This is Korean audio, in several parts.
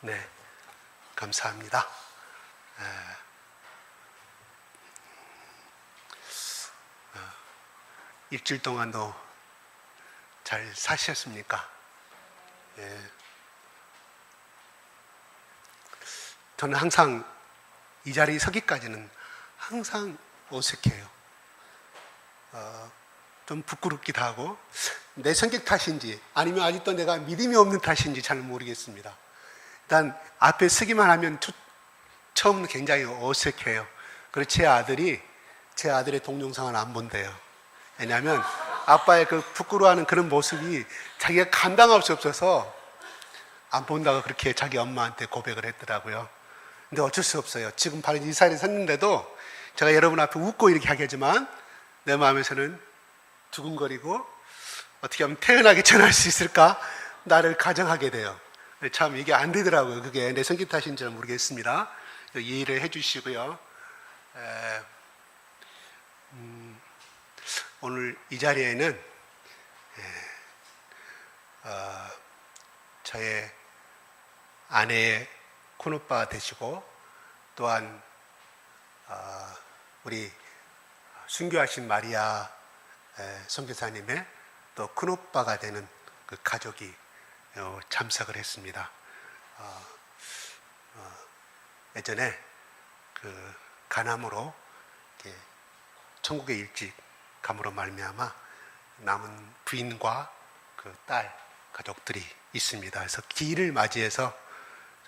네, 감사합니다. 일주일 동안도 잘 사셨습니까? 예. 저는 항상 이 자리에 서기까지는 항상 어색해요. 좀 부끄럽기도 하고 내 성격 탓인지 아니면 아직도 내가 믿음이 없는 탓인지 잘 모르겠습니다. 일단 앞에 서기만 하면 처음은 굉장히 어색해요. 그리고 제 아들의 동영상을 안 본대요. 왜냐하면 아빠의 그 부끄러워하는 그런 모습이 자기가 감당할 수 없어서 안 본다고 그렇게 자기 엄마한테 고백을 했더라고요. 근데 어쩔 수 없어요. 지금 바로 이 자리에 섰는데도 제가 여러분 앞에 웃고 이렇게 하겠지만 내 마음에서는 두근거리고 어떻게 하면 태연하게 전할 수 있을까? 나를 가정하게 돼요. 참 이게 안 되더라고요. 그게 내 성격 탓인지는 모르겠습니다. 이해를 해 주시고요. 오늘 이 자리에는 저의 아내의 큰오빠 되시고 또한 우리 순교하신 마리아 선교사님의 또 큰오빠가 되는 그 가족이 참석을 했습니다. 예전에 그 간암으로 천국에 일찍 감으로 말미암아 남은 부인과 그 딸 가족들이 있습니다. 그래서 기일을 맞이해서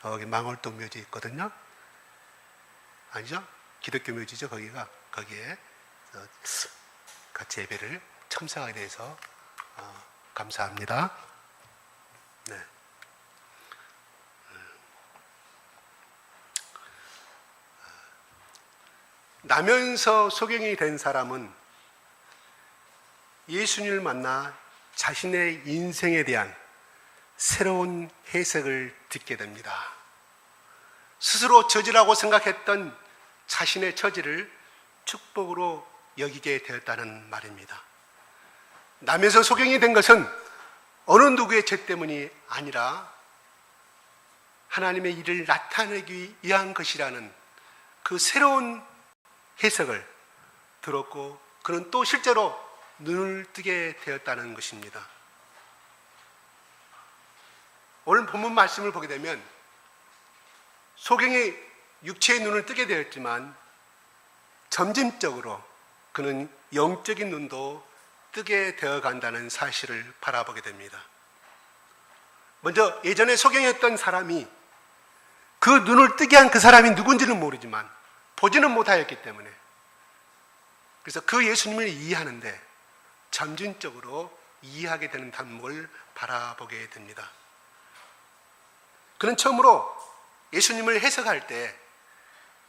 저기 망월동 묘지 있거든요. 아니죠? 기독교 묘지죠. 거기에 같이 예배를 참석하게 돼서 감사합니다. 네. 나면서 소경이 된 사람은 예수님을 만나 자신의 인생에 대한 새로운 해석을 듣게 됩니다. 스스로 저지라고 생각했던 자신의 처지를 축복으로 여기게 되었다는 말입니다. 나면서 소경이 된 것은 어느 누구의 죄 때문이 아니라 하나님의 일을 나타내기 위한 것이라는 그 새로운 해석을 들었고 그는 또 실제로 눈을 뜨게 되었다는 것입니다. 오늘 본문 말씀을 보게 되면 소경이 육체의 눈을 뜨게 되었지만 점진적으로 그는 영적인 눈도 뜨게 되어 간다는 사실을 바라보게 됩니다. 먼저 예전에 소경이었던 사람이 그 눈을 뜨게 한 그 사람이 누군지는 모르지만 보지는 못하였기 때문에 그래서 그 예수님을 이해하는데 점진적으로 이해하게 되는 단목을 바라보게 됩니다. 그는 처음으로 예수님을 해석할 때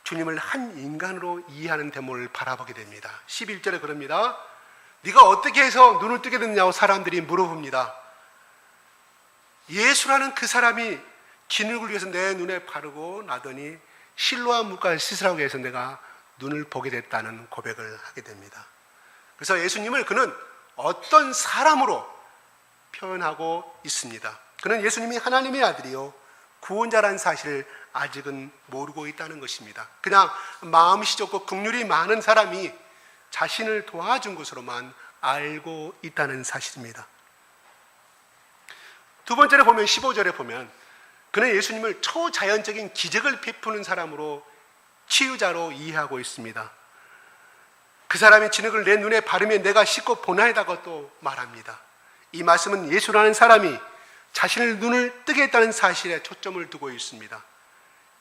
주님을 한 인간으로 이해하는 대목을 바라보게 됩니다. 11절에 그럽니다. 네가 어떻게 해서 눈을 뜨게 됐냐고 사람들이 물어봅니다. 예수라는 그 사람이 진흙을 위해서 내 눈에 바르고 나더니 실로와 물가를 씻으라고 해서 내가 눈을 보게 됐다는 고백을 하게 됩니다. 그래서 예수님을 그는 어떤 사람으로 표현하고 있습니다. 그는 예수님이 하나님의 아들이요 구원자라는 사실을 아직은 모르고 있다는 것입니다. 그냥 마음씨 좋고 긍휼이 많은 사람이 자신을 도와준 것으로만 알고 있다는 사실입니다. 두 번째로 보면 15절에 보면 그는 예수님을 초자연적인 기적을 베푸는 사람으로 치유자로 이해하고 있습니다. 그 사람이 진흙을 내 눈에 바르면 내가 씻고 보나이다고 또 말합니다. 이 말씀은 예수라는 사람이 자신의 눈을 뜨게 했다는 사실에 초점을 두고 있습니다.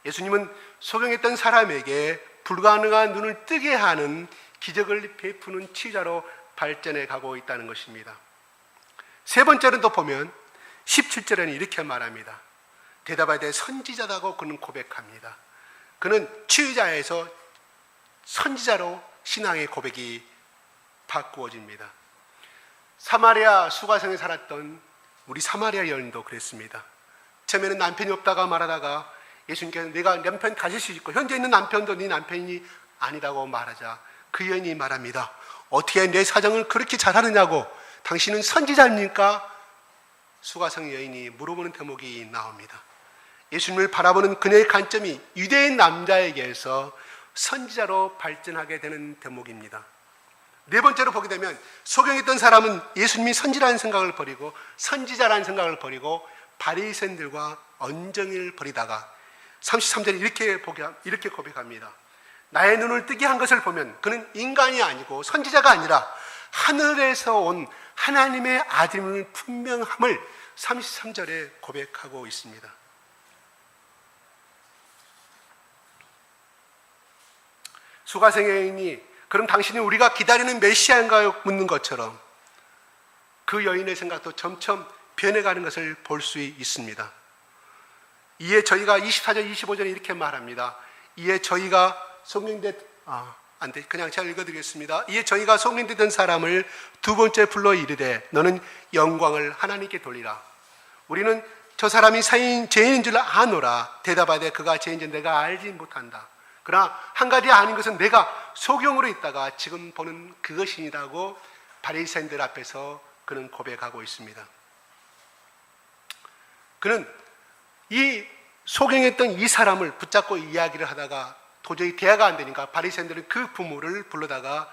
예수님은 소경했던 사람에게 불가능한 눈을 뜨게 하는 기적을 베푸는 치유자로 발전해 가고 있다는 것입니다. 세 번째는 또 보면 17절에는 이렇게 말합니다. 대답하되 선지자다고 그는 고백합니다. 그는 치유자에서 선지자로 신앙의 고백이 바꾸어집니다. 사마리아 수가성에 살았던 우리 사마리아 여인도 그랬습니다. 처음에는 남편이 없다가 말하다가 예수님께서 내가 남편 가질 수 있고 현재 있는 남편도 네 남편이 아니라고 말하자 그 여인이 말합니다. 어떻게 내 사정을 그렇게 잘하느냐고 당신은 선지자입니까? 수가성 여인이 물어보는 대목이 나옵니다. 예수님을 바라보는 그녀의 관점이 유대인 남자에게서 선지자로 발전하게 되는 대목입니다. 네 번째로 보게 되면 소경했던 사람은 예수님이 선지라는 생각을 버리고 선지자라는 생각을 버리고 바리새인들과 언쟁을 벌이다가 33절에 이렇게 고백합니다. 나의 눈을 뜨게 한 것을 보면 그는 인간이 아니고 선지자가 아니라 하늘에서 온 하나님의 아들임을 분명함을 33절에 고백하고 있습니다. 수가성 여인이 그럼 당신이 우리가 기다리는 메시아인가요? 묻는 것처럼 그 여인의 생각도 점점 변해가는 것을 볼 수 있습니다. 이에 저희가 24절 25절에 이렇게 말합니다. 이에 저희가 그냥 제가 읽어드리겠습니다. 이에 저희가 속림되던 사람을 두 번째 불러 이르되 너는 영광을 하나님께 돌리라. 우리는 저 사람이 죄인인 줄 아노라. 대답하되 그가 죄인인 내가 알지 못한다. 그러나 한 가지 아닌 것은 내가 소경으로 있다가 지금 보는 그것이니라고 바리새인들 앞에서 그는 고백하고 있습니다. 그는 이 소경했던 이 사람을 붙잡고 이야기를 하다가 도저히 대화가 안 되니까 바리새인들은 그 부모를 불러다가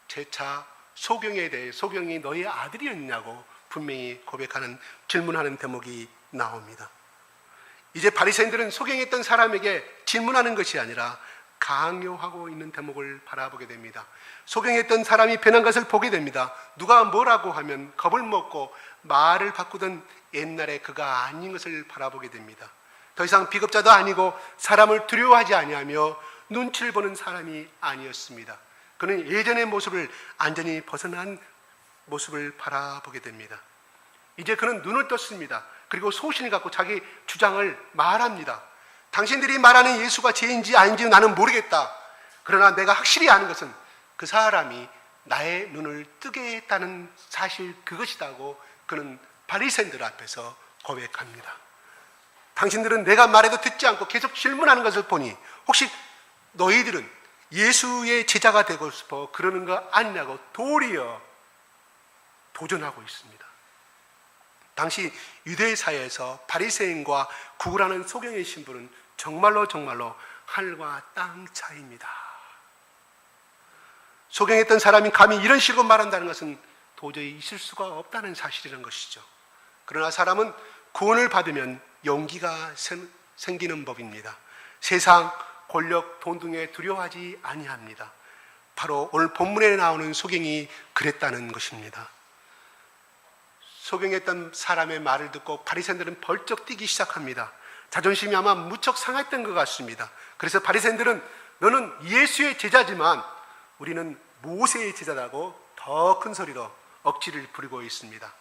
재차 소경에 대해 소경이 너의 아들이었냐고 분명히 질문하는 대목이 나옵니다. 이제 바리새인들은 소경했던 사람에게 질문하는 것이 아니라 강요하고 있는 대목을 바라보게 됩니다. 소경했던 사람이 변한 것을 보게 됩니다. 누가 뭐라고 하면 겁을 먹고 말을 바꾸던 옛날에 그가 아닌 것을 바라보게 됩니다. 더 이상 비겁자도 아니고 사람을 두려워하지 아니하며 눈치를 보는 사람이 아니었습니다. 그는 예전의 모습을 완전히 벗어난 모습을 바라보게 됩니다. 이제 그는 눈을 떴습니다. 그리고 소신을 갖고 자기 주장을 말합니다. 당신들이 말하는 예수가 죄인지 아닌지 나는 모르겠다. 그러나 내가 확실히 아는 것은 그 사람이 나의 눈을 뜨게 했다는 사실 그것이다고 그는 바리새인들 앞에서 고백합니다. 당신들은 내가 말해도 듣지 않고 계속 질문하는 것을 보니 혹시 너희들은 예수의 제자가 되고 싶어 그러는 거 아니냐고 도리어 도전하고 있습니다. 당시 유대 사회에서 바리새인과 구구라는 소경의 신분은 정말로 하늘과 땅 차이입니다. 소경했던 사람이 감히 이런 식으로 말한다는 것은 도저히 있을 수가 없다는 사실이라는 것이죠. 그러나 사람은 구원을 받으면 용기가 생기는 법입니다. 세상, 권력, 돈 등에 두려워하지 아니합니다. 바로 오늘 본문에 나오는 소경이 그랬다는 것입니다. 소경했던 사람의 말을 듣고 바리새인들은 벌쩍 뛰기 시작합니다. 자존심이 아마 무척 상했던 것 같습니다. 그래서 바리새인들은 너는 예수의 제자지만 우리는 모세의 제자라고 더 큰 소리로 억지를 부리고 있습니다.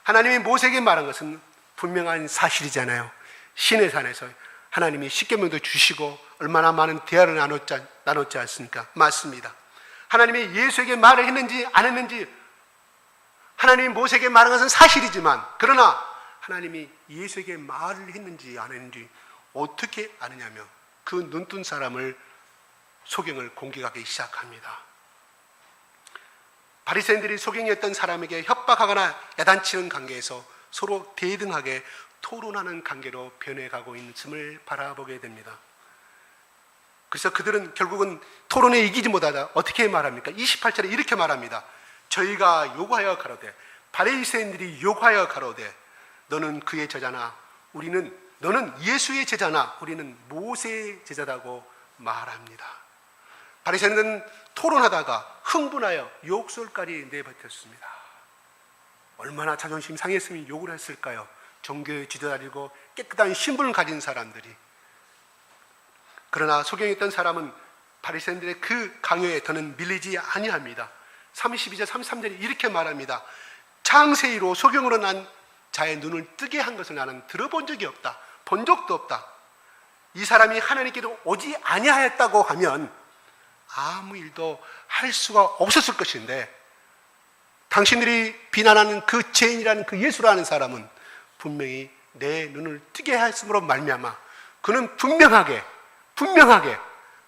하나님이 모세에게 말한 것은 분명한 사실이잖아요. 시내 산에서 하나님이 십계명도 주시고 얼마나 많은 대화를 나눴지 않습니까? 맞습니다. 하나님이 예수에게 말을 했는지 안 했는지 하나님이 모세에게 말한 것은 사실이지만 그러나 하나님이 예수에게 말을 했는지 안 했는지 어떻게 아느냐며 그 눈뜬 사람을 소경을 공격하기 시작합니다. 바리새인들이 소경이었던 사람에게 협박하거나 야단치는 관계에서 서로 대등하게 토론하는 관계로 변해가고 있음을 바라보게 됩니다. 그래서 그들은 결국은 토론에 이기지 못하다 어떻게 말합니까? 28절에 이렇게 말합니다. 저희가 요구하여 가로되 바리새인들이 요구하여 가로되 너는 그의 제자나 너는 예수의 제자나 우리는 모세의 제자라고 말합니다. 바리새인들은 토론하다가 흥분하여 욕설까지 내뱉었습니다. 얼마나 자존심 상했으면 욕을 했을까요? 종교의 지도자이고 깨끗한 신분을 가진 사람들이. 그러나 소경했던 사람은 바리새인들의 그 강요에 더는 밀리지 아니합니다. 32절 33절에 이렇게 말합니다. 창세이로 소경으로 난 자의 눈을 뜨게 한 것을 나는 들어본 적이 없다. 본 적도 없다. 이 사람이 하나님께로 오지 아니하였다고 하면 아무 일도 할 수가 없었을 것인데 당신들이 비난하는 그 죄인이라는 그 예수라는 사람은 분명히 내 눈을 뜨게 했음으로 말미암아 그는 분명하게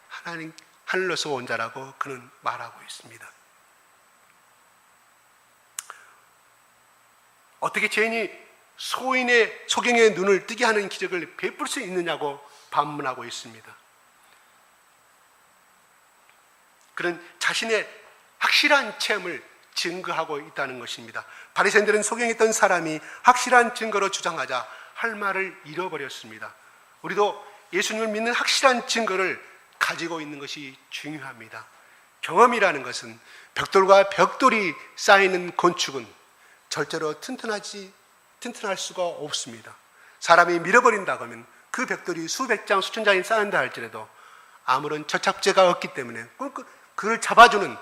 하나님 하늘로서 온 자라고 그는 말하고 있습니다. 어떻게 죄인이 소경의 눈을 뜨게 하는 기적을 베풀 수 있느냐고 반문하고 있습니다. 그런 자신의 확실한 체험을 증거하고 있다는 것입니다. 바리새인들은 소경했던 사람이 확실한 증거로 주장하자 할 말을 잃어버렸습니다. 우리도 예수님을 믿는 확실한 증거를 가지고 있는 것이 중요합니다. 경험이라는 것은 벽돌과 벽돌이 쌓이는 건축은 절대로 튼튼할 수가 없습니다. 사람이 밀어버린다고 하면 그 벽돌이 수백 장, 수천 장이 쌓인다 할지라도 아무런 접착제가 없기 때문에 그를 잡아주는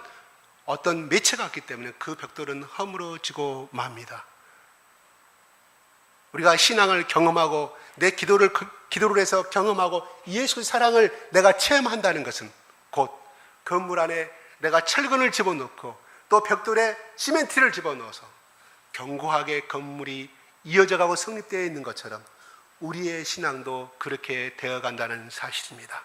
어떤 매체가 없기 때문에 그 벽돌은 허물어지고 맙니다. 우리가 신앙을 경험하고 내 기도를 해서 경험하고 예수의 사랑을 내가 체험한다는 것은 곧 건물 안에 내가 철근을 집어넣고 또 벽돌에 시멘트를 집어넣어서 견고하게 건물이 이어져가고 성립되어 있는 것처럼 우리의 신앙도 그렇게 되어간다는 사실입니다.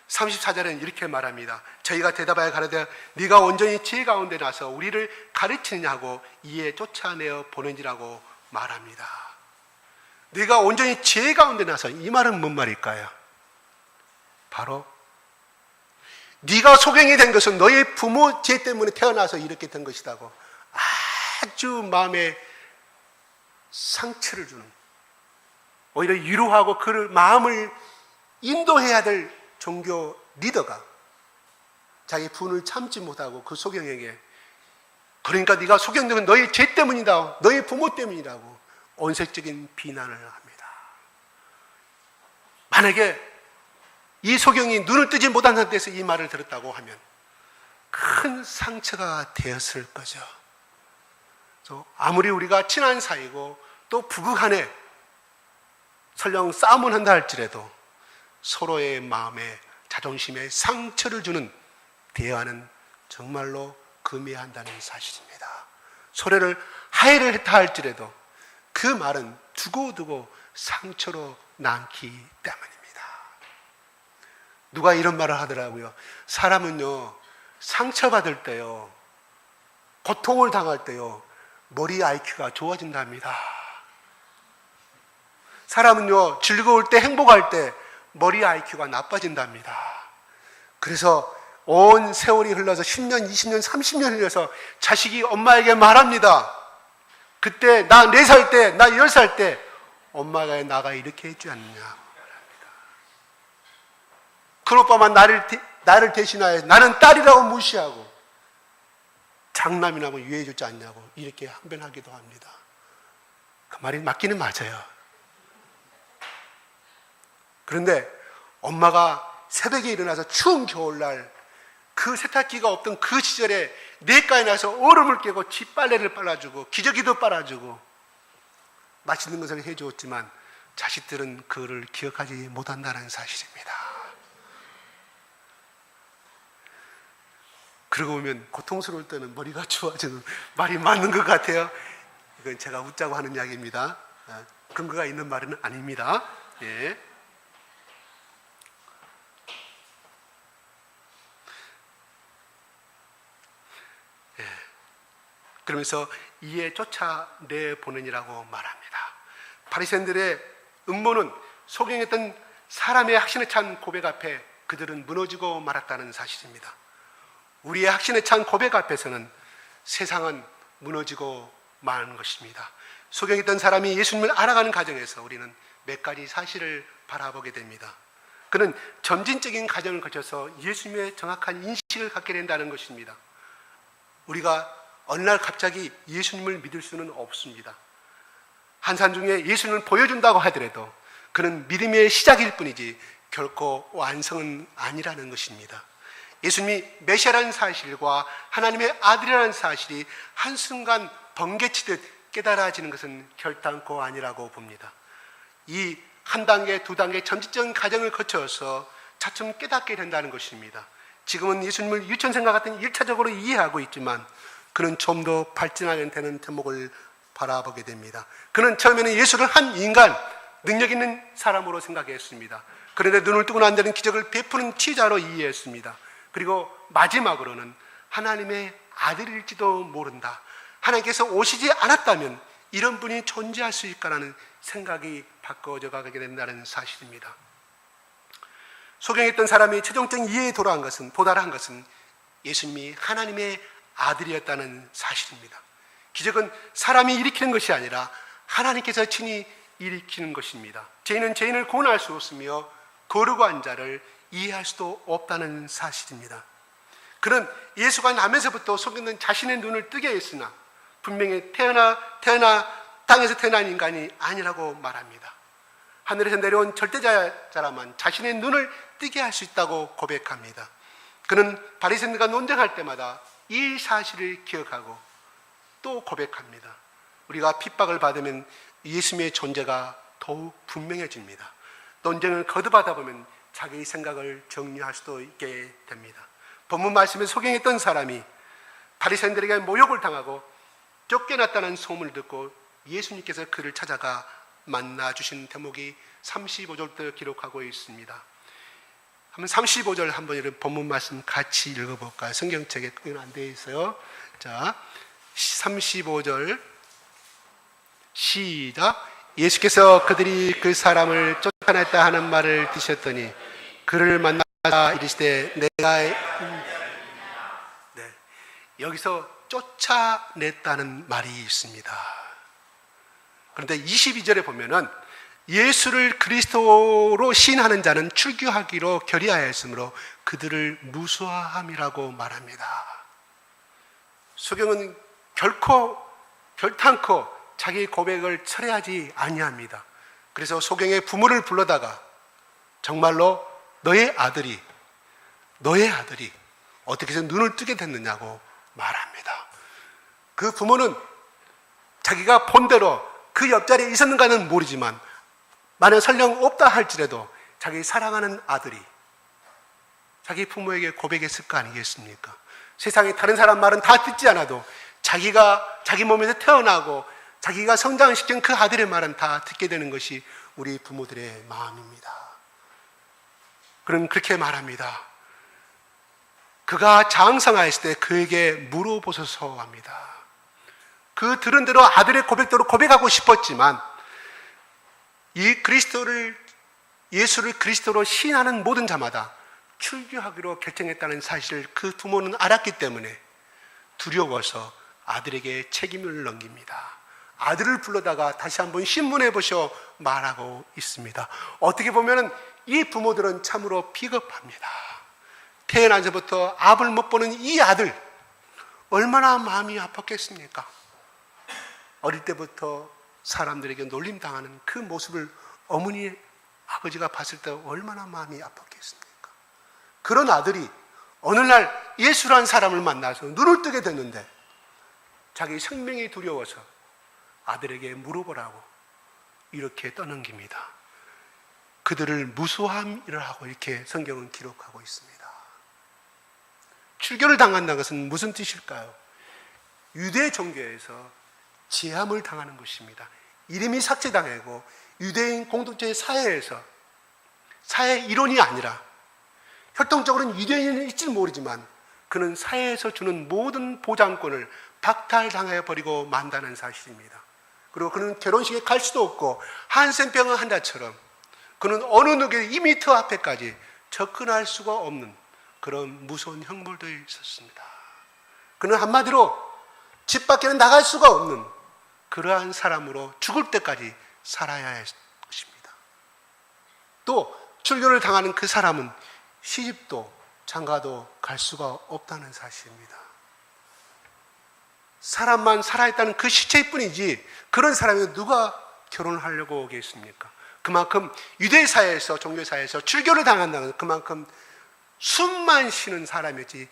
34절은 이렇게 말합니다. 저희가 대답하여 가로되 네가 온전히 지혜 가운데 나서 우리를 가르치느냐고 이에 쫓아내어 보낸지라고 말합니다. 네가 온전히 지혜 가운데 나서, 이 말은 뭔 말일까요? 바로 네가 소경이 된 것은 너의 부모 죄 때문에 태어나서 이렇게 된 것이라고 아주 마음에 상처를 주는, 오히려 위로하고 그를 마음을 인도해야 될 종교 리더가 자기 분을 참지 못하고 그 소경에게, 그러니까 네가 소경되면 너의 죄 때문이다, 너의 부모 때문이라고 온색적인 비난을 합니다. 만약에 이 소경이 눈을 뜨지 못한 상태에서 이 말을 들었다고 하면 큰 상처가 되었을 거죠. 아무리 우리가 친한 사이고 또 부부간에 설령 싸움을 한다 할지라도 서로의 마음에 자존심에 상처를 주는 대화는 정말로 금해야 한다는 사실입니다. 서로를 하해를 했다 할지라도 그 말은 두고두고 상처로 남기 때문입니다. 누가 이런 말을 하더라고요. 사람은요, 상처받을 때요, 고통을 당할 때요, 머리 IQ가 좋아진답니다. 사람은요, 즐거울 때, 행복할 때 머리 IQ가 나빠진답니다. 그래서 온 세월이 흘러서 10년, 20년, 30년 흘려서 자식이 엄마에게 말합니다. 그때 나 4살 때, 나 10살 때 엄마가 나가 이렇게 해주지 않느냐 말합니다. 큰 오빠만 나를 대신하여 나는 딸이라고 무시하고 장남이라고 유해해주지 않냐고 이렇게 항변하기도 합니다. 그 말이 맞기는 맞아요. 그런데 엄마가 새벽에 일어나서 추운 겨울날 그 세탁기가 없던 그 시절에 냇가에 나서 얼음을 깨고 뒷빨래를 빨아주고 기저귀도 빨아주고 맛있는 것을 해주었지만 자식들은 그를 기억하지 못한다는 사실입니다. 그러고 보면 고통스러울 때는 머리가 좋아지는 말이 맞는 것 같아요. 이건 제가 웃자고 하는 이야기입니다. 근거가 있는 말은 아닙니다. 예. 그러면서 이에 쫓아내 보내니라고 말합니다. 바리새인들의 음모는 소경했던 사람의 확신에 찬 고백 앞에 그들은 무너지고 말았다는 사실입니다. 우리의 확신에 찬 고백 앞에서는 세상은 무너지고 마는 것입니다. 소경했던 사람이 예수님을 알아가는 과정에서 우리는 몇 가지 사실을 바라보게 됩니다. 그는 점진적인 과정을 거쳐서 예수님의 정확한 인식을 갖게 된다는 것입니다. 우리가 어느 날 갑자기 예수님을 믿을 수는 없습니다. 한산 중에 예수님을 보여준다고 하더라도 그는 믿음의 시작일 뿐이지 결코 완성은 아니라는 것입니다. 예수님이 메시아라는 사실과 하나님의 아들이라는 사실이 한순간 번개치듯 깨달아지는 것은 결단코 아니라고 봅니다. 이 한 단계, 두 단계 점진적인 과정을 거쳐서 차츰 깨닫게 된다는 것입니다. 지금은 예수님을 유천생과 같은 1차적으로 이해하고 있지만 그는 좀 더 발전하게 되는 대목을 바라보게 됩니다. 그는 처음에는 예수를 한 인간, 능력 있는 사람으로 생각했습니다. 그런데 눈을 뜨고 난 데는 기적을 베푸는 치유자로 이해했습니다. 그리고 마지막으로는 하나님의 아들일지도 모른다. 하나님께서 오시지 않았다면 이런 분이 존재할 수 있을까라는 생각이 바꿔져 가게 된다는 사실입니다. 소경했던 사람이 최종적인 이해에 도달한 것은 예수님이 하나님의 아들이었다는 사실입니다. 기적은 사람이 일으키는 것이 아니라 하나님께서 친히 일으키는 것입니다. 죄인은 죄인을 구원할 수 없으며 거룩한 자를 이해할 수도 없다는 사실입니다. 그는 예수가 나면서부터 속였는 자신의 눈을 뜨게 했으나 분명히 땅에서 태어난 인간이 아니라고 말합니다. 하늘에서 내려온 절대자라만 자신의 눈을 뜨게 할 수 있다고 고백합니다. 그는 바리새인들과 논쟁할 때마다 이 사실을 기억하고 또 고백합니다. 우리가 핍박을 받으면 예수님의 존재가 더욱 분명해집니다. 논쟁을 거듭하다 보면 자기 생각을 정리할 수도 있게 됩니다. 본문 말씀에 소경했던 사람이 바리새인들에게 모욕을 당하고 쫓겨났다는 소문을 듣고 예수님께서 그를 찾아가 만나주신 대목이 35절부터 기록하고 있습니다. 한번 35절 한번 이런 본문 말씀 같이 읽어볼까요? 성경책에 그건 안 되어 있어요. 자, 35절 시작. 예수께서 그들이 그 사람을 쫓아냈다 하는 말을 드셨더니 그를 만나서 이르시되 내가 여기서 쫓아냈다는 말이 있습니다. 그런데 22절에 보면은 예수를 그리스도로 시인하는 자는 출교하기로 결의하였으므로 그들을 무수함이라고 말합니다. 소경은 결탄코 자기 고백을 철회하지 아니합니다. 그래서 소경의 부모를 불러다가 정말로 너의 아들이 어떻게 해서 눈을 뜨게 됐느냐고 말합니다. 그 부모는 자기가 본대로 그 옆자리에 있었는가는 모르지만 만약 설령 없다 할지라도 자기 사랑하는 아들이 자기 부모에게 고백했을 거 아니겠습니까? 세상에 다른 사람 말은 다 듣지 않아도 자기가 자기 몸에서 태어나고 자기가 성장시킨 그 아들의 말은 다 듣게 되는 것이 우리 부모들의 마음입니다. 그는 그렇게 말합니다. 그가 장성하였을 때 그에게 물어보소서 합니다. 그 들은 대로 아들의 고백대로 고백하고 싶었지만 예수를 그리스도로 시인하는 모든 자마다 출교하기로 결정했다는 사실을 그 부모는 알았기 때문에 두려워서 아들에게 책임을 넘깁니다. 아들을 불러다가 다시 한번 신문해 보셔 말하고 있습니다. 어떻게 보면 이 부모들은 참으로 비겁합니다. 태어나서부터 앞을 못 보는 이 아들 얼마나 마음이 아팠겠습니까? 어릴 때부터 사람들에게 놀림당하는 그 모습을 어머니, 아버지가 봤을 때 얼마나 마음이 아팠겠습니까? 그런 아들이 어느 날 예수라는 사람을 만나서 눈을 뜨게 됐는데 자기 생명이 두려워서 아들에게 물어보라고 이렇게 떠넘깁니다. 그들을 무수함이라 하고 이렇게 성경은 기록하고 있습니다. 출교를 당한다는 것은 무슨 뜻일까요? 유대 종교에서 제함을 당하는 것입니다. 이름이 삭제당하고 유대인 공동체의 사회에서 사회 일원이 아니라 혈통적으로는 유대인일지 모르지만 그는 사회에서 주는 모든 보장권을 박탈당해 버리고 만다는 사실입니다. 그리고 그는 결혼식에 갈 수도 없고 한센병을 한다처럼 그는 어느 누구의 2m 앞에까지 접근할 수가 없는 그런 무서운 형벌도 있었습니다. 그는 한마디로 집 밖에는 나갈 수가 없는 그러한 사람으로 죽을 때까지 살아야 할 것입니다. 또 출교를 당하는 그 사람은 시집도 장가도 갈 수가 없다는 사실입니다. 사람만 살아있다는 그 시체일 뿐이지 그런 사람이 누가 결혼을 하려고 오겠습니까? 그만큼 유대사회에서 종교사회에서 출교를 당한다는 그만큼 숨만 쉬는 사람이지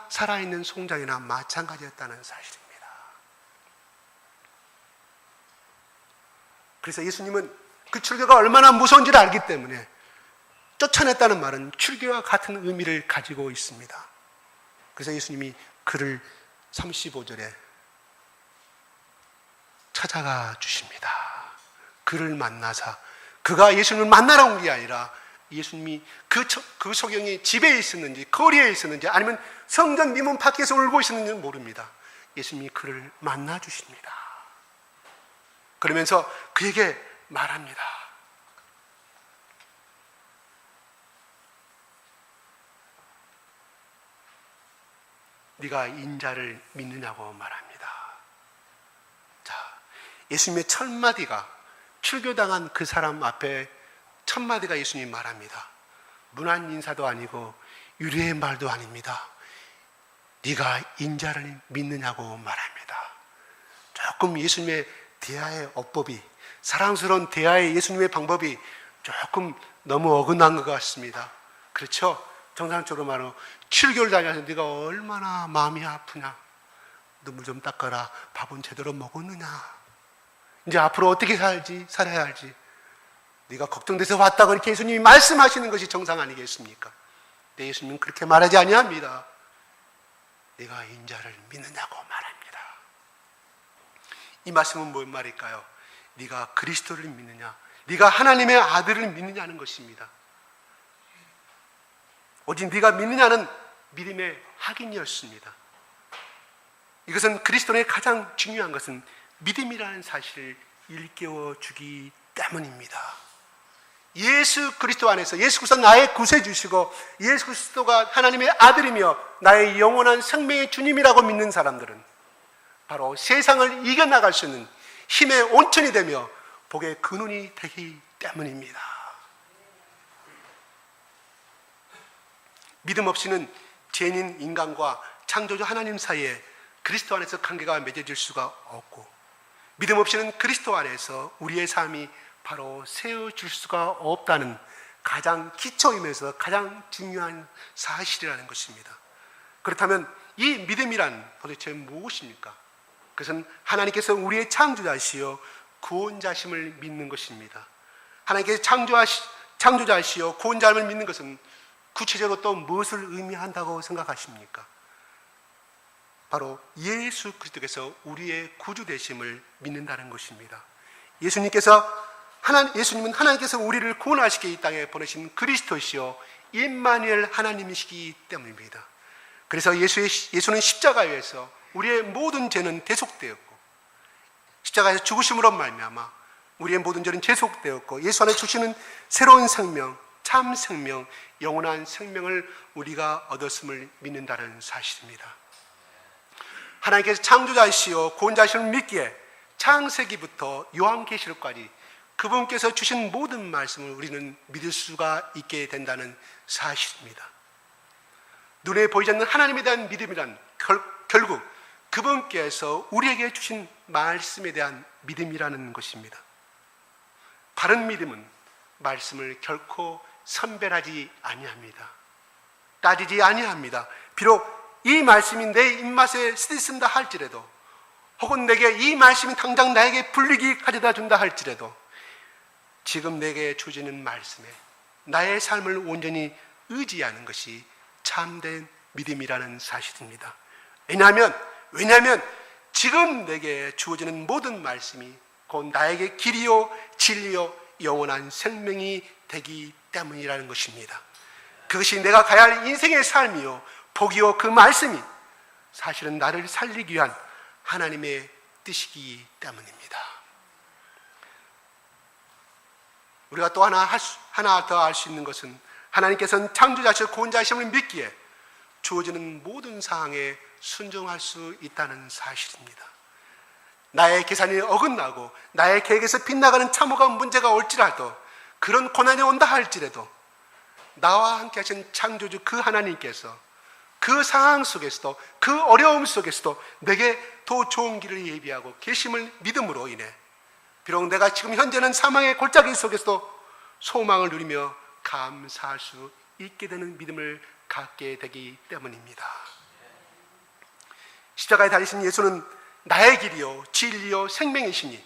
살아있는 송장이나 마찬가지였다는 사실입니다. 그래서 예수님은 그 출교가 얼마나 무서운지를 알기 때문에 쫓아냈다는 말은 출교와 같은 의미를 가지고 있습니다. 그래서 예수님이 그를 35절에 찾아가 주십니다. 그를 만나사 그가 예수님을 만나러 온 게 아니라 예수님이 그 소경이 집에 있었는지 거리에 있었는지 아니면 성전 미문 밖에서 울고 있었는지는 모릅니다. 예수님이 그를 만나 주십니다. 그러면서 그에게 말합니다. 네가 인자를 믿느냐고 말합니다. 자, 예수님의 첫 마디가 출교당한 그 사람 앞에 첫 마디가 예수님이 말합니다. 문안 인사도 아니고 유리의 말도 아닙니다. 네가 인자를 믿느냐고 말합니다. 조금 예수님의 대화의 어법이, 사랑스러운 대화의 예수님의 방법이 조금 너무 어긋난 것 같습니다. 그렇죠? 정상적으로 말하면 출교를 다녀서 네가 얼마나 마음이 아프냐, 눈물 좀 닦아라, 밥은 제대로 먹었느냐, 이제 앞으로 어떻게 살아야 할지 네가 걱정돼서 왔다, 그렇게 예수님이 말씀하시는 것이 정상 아니겠습니까? 네, 예수님은 그렇게 말하지 아니합니다. 네가 인자를 믿느냐고 말합니다. 이 말씀은 뭔 말일까요? 네가 그리스도를 믿느냐, 네가 하나님의 아들을 믿느냐는 것입니다. 오직 네가 믿느냐는 믿음의 확인이었습니다. 이것은 그리스도의 가장 중요한 것은 믿음이라는 사실을 일깨워 주기 때문입니다. 예수 그리스도 안에서 예수 그리스도 나의 구세주시고 예수 그리스도가 하나님의 아들이며 나의 영원한 생명의 주님이라고 믿는 사람들은 바로 세상을 이겨나갈 수 있는 힘의 온천이 되며 복의 근원이 되기 때문입니다. 믿음 없이는 죄인인 인간과 창조주 하나님 사이에 그리스도 안에서 관계가 맺어질 수가 없고, 믿음 없이는 그리스도 안에서 우리의 삶이 바로 세워질 수가 없다는 가장 기초이면서 가장 중요한 사실이라는 것입니다. 그렇다면 이 믿음이란 도대체 무엇입니까? 그것은 하나님께서 우리의 창조자시요 구원자심을 믿는 것입니다. 하나님께서 창조자시요 구원자를 믿는 것은 구체적으로 또 무엇을 의미한다고 생각하십니까? 바로 예수 그리스도께서 우리의 구주 되심을 믿는다는 것입니다. 예수님은 하나님께서 우리를 구원하시기 이 땅에 보내신 그리스도시요 임마누엘 하나님이시기 때문입니다. 그래서 예수는 십자가에서 우리의 모든 죄는 대속되었고, 십자가에서 죽으심으로 말미암아 우리의 모든 죄는 대속되었고, 예수 안에 주시는 새로운 생명, 참 생명, 영원한 생명을 우리가 얻었음을 믿는다는 사실입니다. 하나님께서 창조자이시오 구원자이심을 믿기에 창세기부터 요한계시록까지 그분께서 주신 모든 말씀을 우리는 믿을 수가 있게 된다는 사실입니다. 눈에 보이지 않는 하나님에 대한 믿음이란 결국 그분께서 우리에게 주신 말씀에 대한 믿음이라는 것입니다. 바른 믿음은 말씀을 결코 선별하지 아니합니다. 따지지 아니합니다. 비록 이 말씀이 내 입맛에 쓰인다 할지라도, 혹은 내게 이 말씀이 당장 나에게 불리기 가져다 준다 할지라도, 지금 내게 주어지는 말씀에 나의 삶을 온전히 의지하는 것이 참된 믿음이라는 사실입니다. 왜냐하면 지금 내게 주어지는 모든 말씀이 곧 나에게 길이요 진리요 영원한 생명이 되기 때문이라는 것입니다. 그것이 내가 가야 할 인생의 삶이요 복이요 그 말씀이 사실은 나를 살리기 위한 하나님의 뜻이기 때문입니다. 우리가 또 하나 더 알 수 있는 것은 하나님께서는 창조자시고 구원자심을 믿기에 주어지는 모든 상황에 순종할 수 있다는 사실입니다. 나의 계산이 어긋나고 나의 계획에서 빗나가는 참호가 문제가 올지라도, 그런 고난이 온다 할지라도 나와 함께 하신 창조주 그 하나님께서 그 상황 속에서도, 그 어려움 속에서도 내게 더 좋은 길을 예비하고 계심을 믿음으로 인해 비록 내가 지금 현재는 사망의 골짜기 속에서도 소망을 누리며 감사할 수 있게 되는 믿음을 갖게 되기 때문입니다. 십자가에 달리신 예수는 나의 길이요 진리요 생명이시니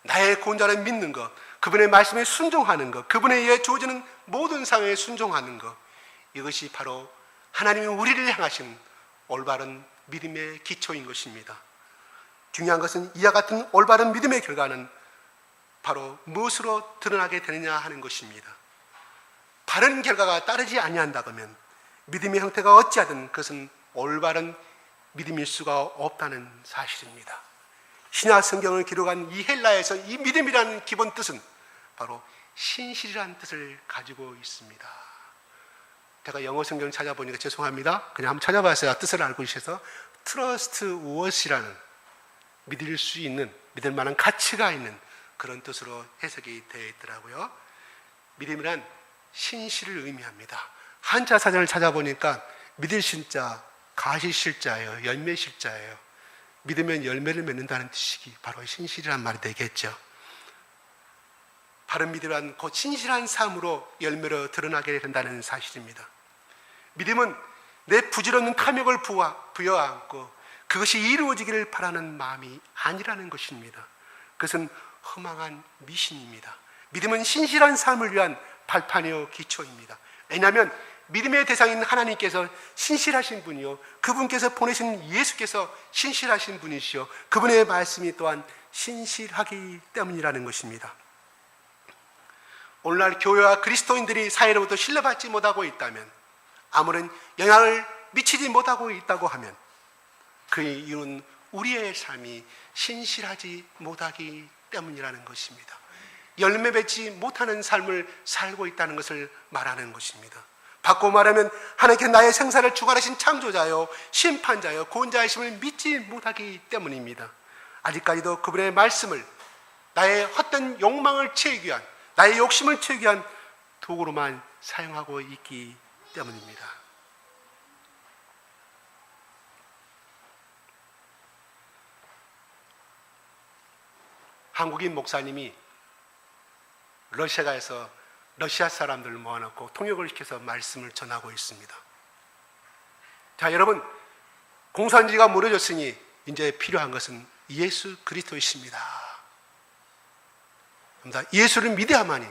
나의 구원자를 믿는 것, 그분의 말씀에 순종하는 것, 그분에 의해 주어지는 모든 상황에 순종하는 것, 이것이 바로 하나님이 우리를 향하신 올바른 믿음의 기초인 것입니다. 중요한 것은 이와 같은 올바른 믿음의 결과는 바로 무엇으로 드러나게 되느냐 하는 것입니다. 바른 결과가 따르지 아니한다면 믿음의 형태가 어찌하든 그것은 올바른 믿음일 수가 없다는 사실입니다. 신약 성경을 기록한 이 헬라에서 이 믿음이라는 기본 뜻은 바로 신실이라는 뜻을 가지고 있습니다. 제가 영어 성경을 찾아보니까 죄송합니다. 그냥 한번 찾아봤어요. 뜻을 알고 있어서 trustworthy라는 믿을 수 있는, 믿을 만한 가치가 있는 그런 뜻으로 해석이 되어 있더라고요. 믿음이란 신실을 의미합니다. 한자 사전을 찾아보니까 믿을 신자, 가시실자예요. 열매실자예요. 믿으면 열매를 맺는다는 뜻이 바로 신실이란 말이 되겠죠. 바른 믿음이란 곧 신실한 삶으로 열매로 드러나게 된다는 사실입니다. 믿음은 내 부질없는 탐욕을 부여안고 그것이 이루어지기를 바라는 마음이 아니라는 것입니다. 그것은 허망한 미신입니다. 믿음은 신실한 삶을 위한 발판이요 기초입니다. 왜냐하면 믿음의 대상인 하나님께서 신실하신 분이요, 그분께서 보내신 예수께서 신실하신 분이시요, 그분의 말씀이 또한 신실하기 때문이라는 것입니다. 오늘날 교회와 그리스도인들이 사회로부터 신뢰받지 못하고 있다면, 아무런 영향을 미치지 못하고 있다고 하면 그 이유는 우리의 삶이 신실하지 못하기 때문이라는 것입니다. 열매 맺지 못하는 삶을 살고 있다는 것을 말하는 것입니다. 바꿔 말하면 하나님께 나의 생사를 주관하신 창조자요, 심판자요, 구원자이심을 믿지 못하기 때문입니다. 아직까지도 그분의 말씀을 나의 헛된 욕망을 채우기 위한, 나의 욕심을 채우기 위한 도구로만 사용하고 있기 때문입니다. 한국인 목사님이 러시아에서 러시아 사람들을 모아놓고 통역을 시켜서 말씀을 전하고 있습니다. 자, 여러분, 공산주의가 무너졌으니 이제 필요한 것은 예수 그리스도이십니다. 예수를 믿어야만이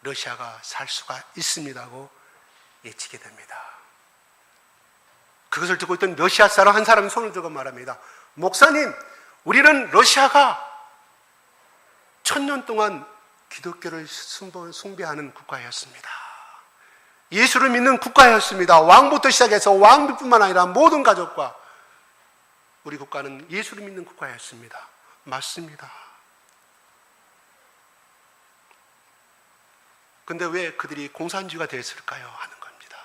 러시아가 살 수가 있습니다고 외치게 됩니다. 그것을 듣고 있던 러시아 사람 한 사람이 손을 들고 말합니다. 목사님, 우리는 러시아가 1000년 동안 기독교를 숭배하는 국가였습니다. 예수를 믿는 국가였습니다. 왕부터 시작해서 왕비뿐만 아니라 모든 가족과 우리 국가는 예수를 믿는 국가였습니다. 맞습니다. 그런데 왜 그들이 공산주의가 됐을까요? 하는 겁니다.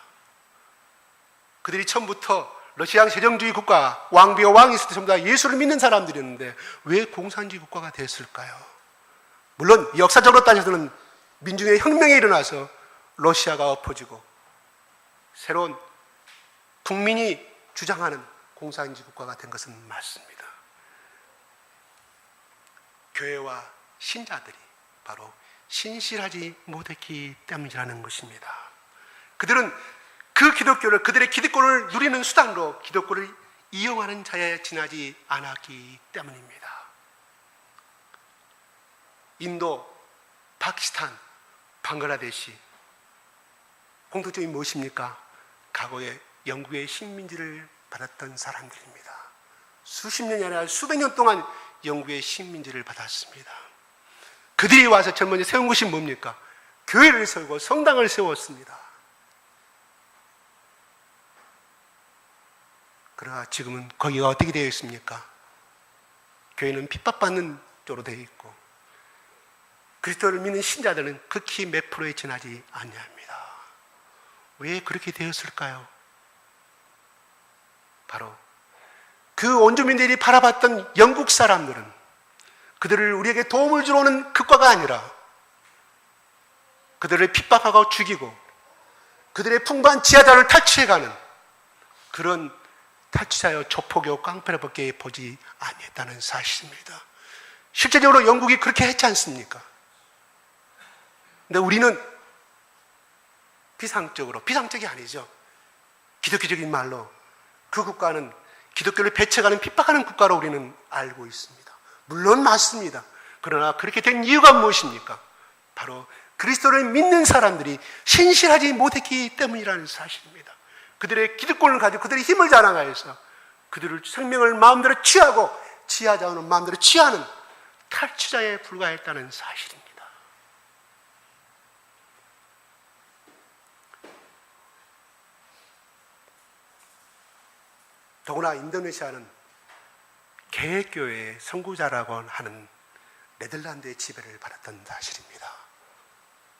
그들이 처음부터 러시아 제정주의 국가, 왕비와 왕이 있을 때 전부 다 예수를 믿는 사람들이었는데 왜 공산주의 국가가 됐을까요? 물론 역사적으로 따져서는 민중의 혁명이 일어나서 러시아가 엎어지고 새로운 국민이 주장하는 공산주의 국가가 된 것은 맞습니다. 교회와 신자들이 바로 신실하지 못했기 때문이라는 것입니다. 그들은 그 기독교를, 그들의 기득권을 누리는 수단으로 기독교를 이용하는 자에 지나지 않았기 때문입니다. 인도, 파키스탄, 방글라데시 공통점이 무엇입니까? 과거에 영국의 식민지를 받았던 사람들입니다. 수십 년이 아니라 수백 년 동안 영국의 식민지를 받았습니다. 그들이 와서 제일 먼저 세운 것이 뭡니까? 교회를 세우고 성당을 세웠습니다. 그러나 지금은 거기가 어떻게 되어 있습니까? 교회는 핍박받는 쪽으로 되어 있고 그리스도를 믿는 신자들은 극히 몇 프로에 지나지 않냐합니다. 왜 그렇게 되었을까요? 바로 그 원주민들이 바라봤던 영국 사람들은 그들을 우리에게 도움을 주러 오는 국가가 아니라 그들을 핍박하고 죽이고 그들의 풍부한 지하자를 탈취해가는 그런 탈취자여 조폭이요 깡패라밖에 보지 아니했다는 사실입니다. 실제적으로 영국이 그렇게 했지 않습니까? 근데 우리는 비상적이 아니죠. 기독교적인 말로 그 국가는 기독교를 배척하는 핍박하는 국가로 우리는 알고 있습니다. 물론 맞습니다. 그러나 그렇게 된 이유가 무엇입니까? 바로 그리스도를 믿는 사람들이 신실하지 못했기 때문이라는 사실입니다. 그들의 기득권을 가지고 그들의 힘을 자랑하여서 그들을 생명을 마음대로 취하고 지하자원은 마음대로 취하는 탈취자에 불과했다는 사실입니다. 더구나 인도네시아는 개혁교회의 선구자라고 하는 네덜란드의 지배를 받았던 사실입니다.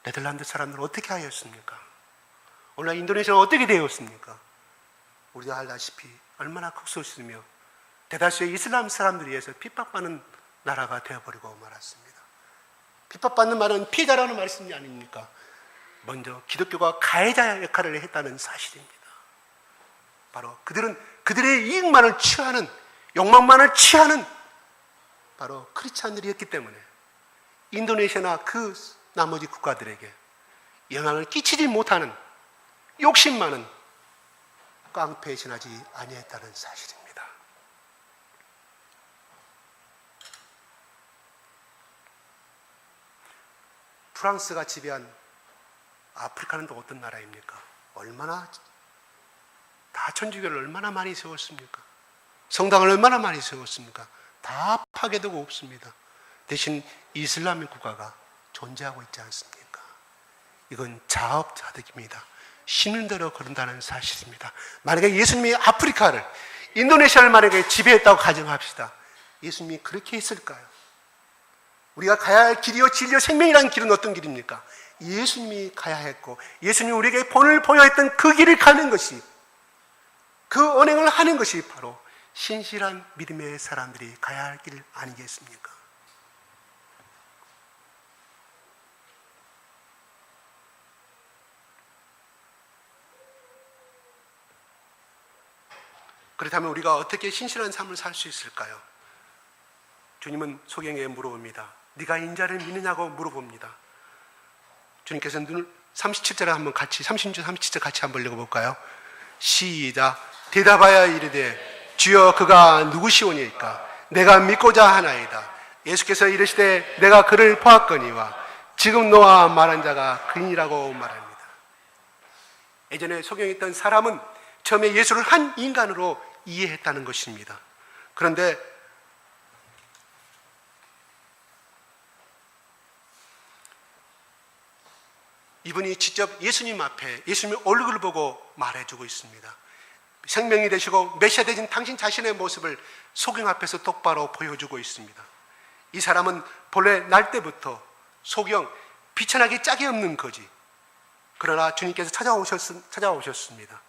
네덜란드 사람들은 어떻게 하였습니까? 오늘날 인도네시아는 어떻게 되었습니까? 우리도 알다시피 얼마나 극소수며 대다수의 이슬람 사람들에 의해서 핍박받는 나라가 되어버리고 말았습니다. 핍박받는 말은 피해자라는 말씀이 아닙니까? 먼저 기독교가 가해자 역할을 했다는 사실입니다. 바로 그들은 그들의 이익만을 취하는, 욕망만을 취하는 바로 크리스찬들이었기 때문에 인도네시아나 그 나머지 국가들에게 영향을 끼치지 못하는 욕심 많은 깡패에 지나지 아니했다는 사실입니다. 프랑스가 지배한 아프리카는 또 어떤 나라입니까? 얼마나 다 천주교를 얼마나 많이 세웠습니까? 성당을 얼마나 많이 세웠습니까? 다 파괴되고 없습니다. 대신 이슬람의 국가가 존재하고 있지 않습니까? 이건 자업자득입니다. 쉬는 대로 걸은다는 사실입니다. 만약에 예수님이 아프리카를, 인도네시아를 만약에 지배했다고 가정합시다. 예수님이 그렇게 했을까요? 우리가 가야 할 길이요 진리요 생명이라는 길은 어떤 길입니까? 예수님이 가야 했고 예수님이 우리에게 본을 보여했던 그 길을 가는 것이, 그 언행을 하는 것이 바로 신실한 믿음의 사람들이 가야 할 길 아니겠습니까? 그렇다면 우리가 어떻게 신실한 삶을 살 수 있을까요? 주님은 소경에게 물어봅니다. 네가 인자를 믿느냐고 물어봅니다. 주님께서 눈을 37절에 한번 같이, 36절 37절 같이 한번 읽어볼까요? 시작. 대답하여 이르되 주여 그가 누구시오니까? 내가 믿고자 하나이다. 예수께서 이르시되 내가 그를 보았거니와 지금 너와 말한 자가 그이라고 말합니다. 예전에 소경했던 사람은 처음에 예수를 한 인간으로 이해했다는 것입니다. 그런데 이분이 직접 예수님 앞에 예수님의 얼굴을 보고 말해주고 있습니다. 생명이 되시고 메시아 되신 당신 자신의 모습을 소경 앞에서 똑바로 보여주고 있습니다. 이 사람은 본래 날 때부터 소경, 비천하기 짝이 없는 거지. 그러나 주님께서 찾아오셨습니다.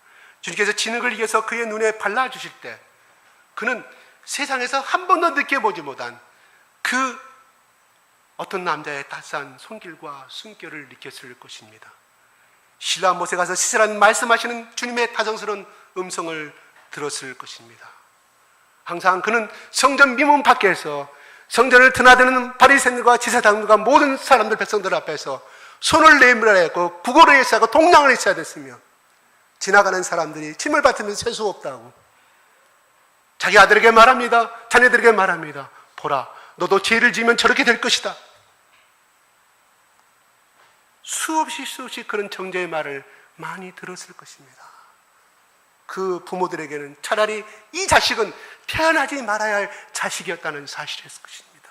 주님께서 진흙을 이겨서 그의 눈에 발라주실 때 그는 세상에서 한 번도 느껴보지 못한 그 어떤 남자의 따스한 손길과 숨결을 느꼈을 것입니다. 실로암 못에 가서 씻으라는 말씀하시는 주님의 다정스러운 음성을 들었을 것입니다. 항상 그는 성전 미문 밖에서 성전을 드나드는 바리새인들과 제사장들과 모든 사람들, 백성들 앞에서 손을 내밀어야 했고 구걸을 했어야 하고 동냥을 했어야 됐으며 지나가는 사람들이 침을 뱉으면서 셀 수 없다고 자기 아들에게 말합니다. 자녀들에게 말합니다. 보라, 너도 죄를 지으면 저렇게 될 것이다. 수없이 그런 정죄의 말을 많이 들었을 것입니다. 그 부모들에게는 차라리 이 자식은 태어나지 말아야 할 자식이었다는 사실이었을 것입니다.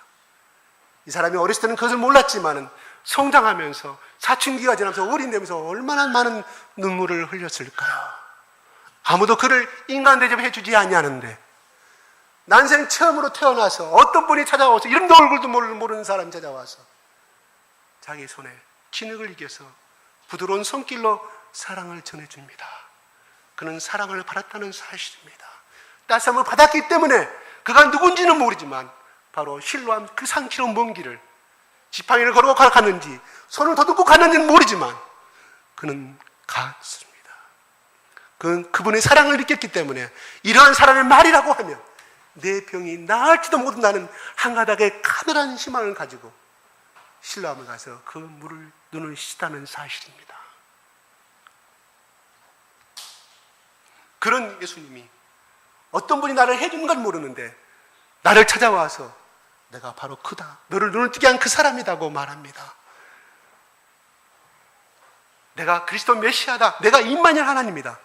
이 사람이 어렸을 때는 그것을 몰랐지만 성장하면서 사춘기가 지나면서 어린 되면서 얼마나 많은 눈물을 흘렸을까요? 아무도 그를 인간 대접해 주지 아니하는데 난생 처음으로 태어나서 어떤 분이 찾아와서 이름도 얼굴도 모르는 사람이 찾아와서 자기 손에 진흙을 이겨서 부드러운 손길로 사랑을 전해줍니다. 그는 사랑을 받았다는 사실입니다. 따스함을 받았기 때문에 그가 누군지는 모르지만 바로 실로암 그 상키로 먼 길을 지팡이를 걸고 갔는지 손을 더듬고 갔는지는 모르지만 그는 갔습니다. 그는 그분의 사랑을 느꼈기 때문에 이러한 사람의 말이라고 하면 내 병이 나을지도 모른다는 한 가닥의 가늘한 희망을 가지고 실로암에 가서 그 물을 눈을 씻다는 사실입니다. 그런 예수님이 어떤 분이 나를 해주는 건 모르는데 나를 찾아와서 내가 바로 그다, 너를 눈을 뜨게 한 그 사람이라고 말합니다. 내가 그리스도 메시아다, 내가 임마누엘 하나님이다.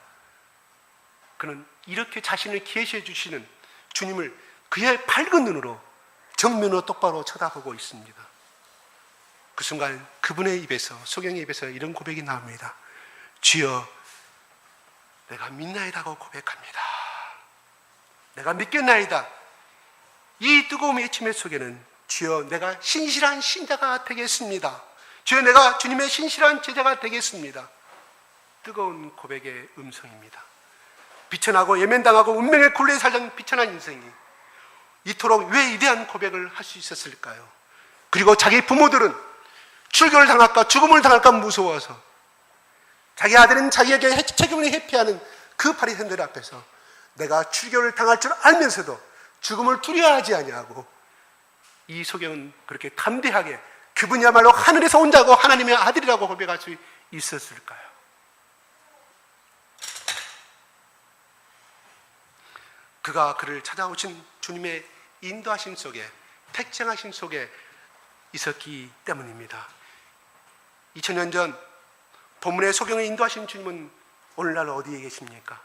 그는 이렇게 자신을 계시해 주시는 주님을 그의 밝은 눈으로 정면으로 똑바로 쳐다보고 있습니다. 그 순간 그분의 입에서, 소경의 입에서 이런 고백이 나옵니다. 주여, 내가 믿나이다고 고백합니다. 내가 믿겠나이다. 이 뜨거운 외침의 속에는 주여 내가 신실한 신자가 되겠습니다. 주여 내가 주님의 신실한 제자가 되겠습니다. 뜨거운 고백의 음성입니다. 비천하고 예면당하고 운명의 굴레에 살던 비천한 인생이 이토록 왜 위대한 고백을 할 수 있었을까요? 그리고 자기 부모들은 출교를 당할까 죽음을 당할까 무서워서 자기 아들은 자기에게 책임을 회피하는 그 바리새인들 앞에서 내가 출교를 당할 줄 알면서도 죽음을 두려워하지 아니하고 이 소경은 그렇게 담대하게 그분이야말로 하늘에서 온 자고 하나님의 아들이라고 고백할 수 있었을까요? 그가 그를 찾아오신 주님의 인도하심 속에, 택정하심 속에 있었기 때문입니다. 2000년 전 본문의 소경을 인도하신 주님은 오늘날 어디에 계십니까?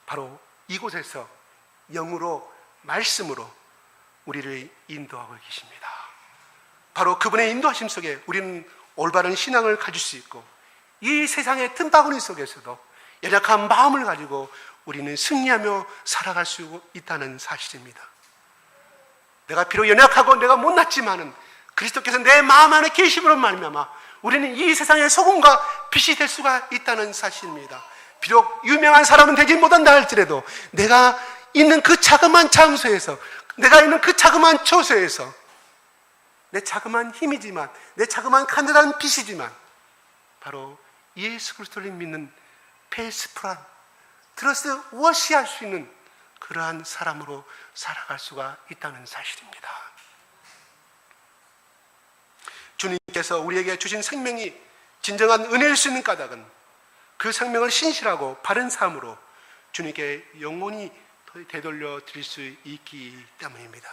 바로 이곳에서 영으로, 말씀으로 우리를 인도하고 계십니다. 바로 그분의 인도하심 속에 우리는 올바른 신앙을 가질 수 있고 이 세상의 틈바구니 속에서도 연약한 마음을 가지고 우리는 승리하며 살아갈 수 있다는 사실입니다. 내가 비록 연약하고 내가 못났지만은 그리스도께서 내 마음 안에 계심으로 말미암아 우리는 이 세상의 소금과 빛이 될 수가 있다는 사실입니다. 비록 유명한 사람은 되지 못한다 할지라도 내가 있는 그 자그마한 장소에서, 내가 있는 그 자그마한 처소에서 내 자그마한 힘이지만, 내 자그마한 간단한 빛이지만 바로 예수 그리스도를 믿는 페이스풀한 트러스트 워시할 수 있는 그러한 사람으로 살아갈 수가 있다는 사실입니다. 주님께서 우리에게 주신 생명이 진정한 은혜일 수 있는 까닭은 그 생명을 신실하고 바른 삶으로 주님께 영원히 되돌려 드릴 수 있기 때문입니다.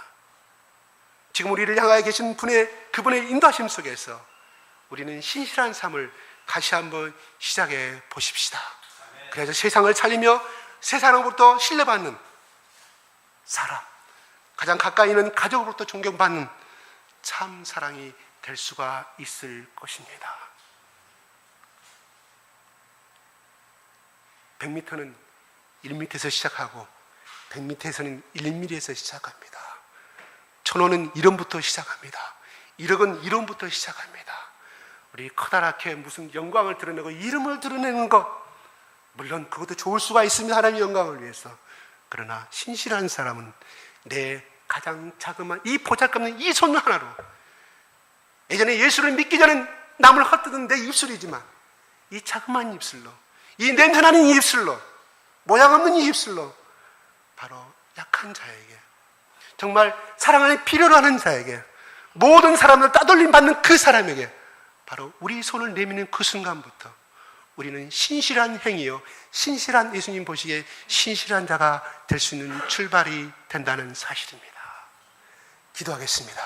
지금 우리를 향하여 계신 그분의 인도하심 속에서 우리는 신실한 삶을 다시 한번 시작해 보십시다. 그래서 세상을 살리며 세상으로부터 신뢰받는 사람, 가장 가까이 있는 가족으로부터 존경받는 참 사랑이 될 수가 있을 것입니다. 100m는 1m에서 시작하고 100m에서는 1mm에서 시작합니다. 1000원은 1원부터 시작합니다. 1억은 1원부터 시작합니다. 우리 커다랗게 무슨 영광을 드러내고 이름을 드러내는 것, 물론 그것도 좋을 수가 있습니다. 하나님의 영광을 위해서. 그러나 신실한 사람은 내 가장 자그마한 이 보잘것없는 이 손 하나로, 예전에 예수를 믿기 전에 남을 헛뜯은 내 입술이지만 이 자그마한 입술로, 이 냄새나는 이 입술로, 모양 없는 이 입술로 바로 약한 자에게, 정말 사랑을 필요로 하는 자에게, 모든 사람을 따돌림 받는 그 사람에게 바로 우리 손을 내미는 그 순간부터 우리는 신실한 행위요, 신실한 예수님 보시기에 신실한 자가 될 수 있는 출발이 된다는 사실입니다. 기도하겠습니다.